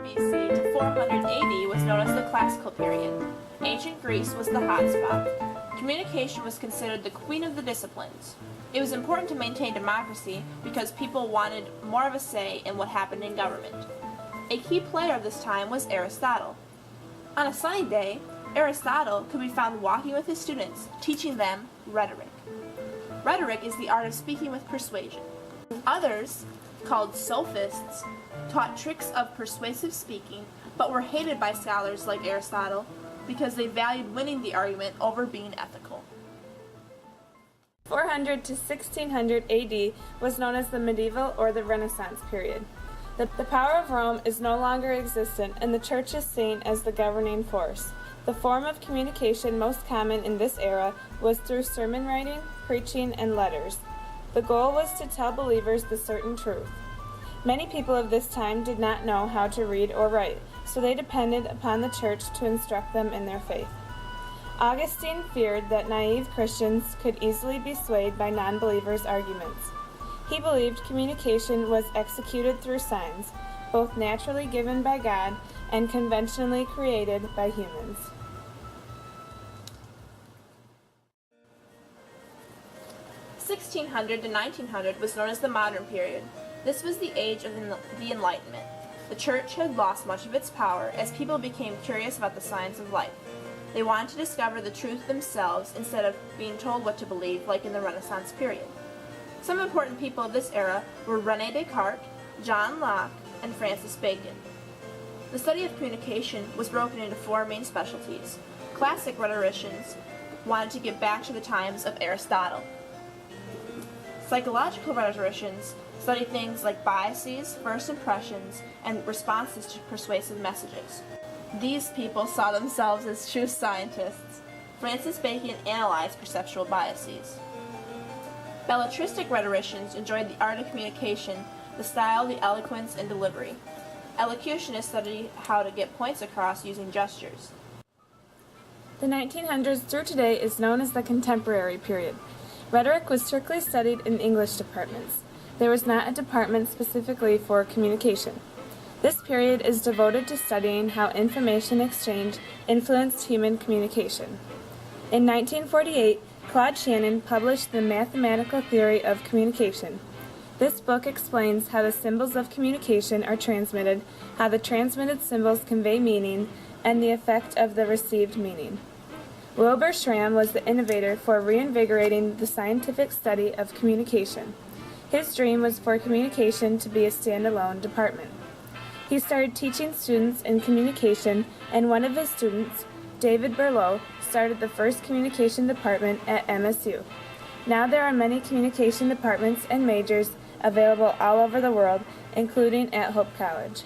BC to 400 AD was known as the Classical period. Ancient Greece was the hotspot. Communication was considered the queen of the disciplines. It was important to maintain democracy because people wanted more of a say in what happened in government. A key player of this time was Aristotle. On a sunny day, Aristotle could be found walking with his students, teaching them rhetoric. Rhetoric is the art of speaking with persuasion. Others, called sophists, taught tricks of persuasive speaking, but were hated by scholars like Aristotle because they valued winning the argument over being ethical. 400 to 1600 AD was known as the medieval or the Renaissance period. The power of Rome is no longer existent, and the church is seen as the governing force. The form of communication most common in this era was through sermon writing, preaching, and letters. The goal was to tell believers the certain truth. Many people of this time did not know how to read or write, so they depended upon the church to instruct them in their faith. Augustine feared that naive Christians could easily be swayed by non-believers' arguments. He believed communication was executed through signs, both naturally given by God and conventionally created by humans. (1600 to 1900) was known as the Modern Period. This was the age of the Enlightenment. The church had lost much of its power as people became curious about the signs of life. They wanted to discover the truth themselves instead of being told what to believe like in the Renaissance period. Some important people of this era were René Descartes, John Locke, and Francis Bacon. The study of communication was broken into four main specialties. Classic rhetoricians wanted to get back to the times of Aristotle. Psychological rhetoricians study things like biases, first impressions, and responses to persuasive messages. These people saw themselves as true scientists. Francis Bacon analyzed perceptual biases. Belletristic rhetoricians enjoyed the art of communication, the style, the eloquence, and delivery. Elocutionists study how to get points across using gestures. The 1900s through today is known as the contemporary period. Rhetoric was strictly studied in English departments. There was not a department specifically for communication. This period is devoted to studying how information exchange influenced human communication. In 1948, Claude Shannon published The Mathematical Theory of Communication. This book explains how the symbols of communication are transmitted, how the transmitted symbols convey meaning, and the effect of the received meaning. Wilbur Schramm was the innovator for reinvigorating the scientific study of communication. His dream was for communication to be a standalone department. He started teaching students in communication, and one of his students, David Berlow, started the first communication department at MSU. Now there are many communication departments and majors available all over the world, including at Hope College.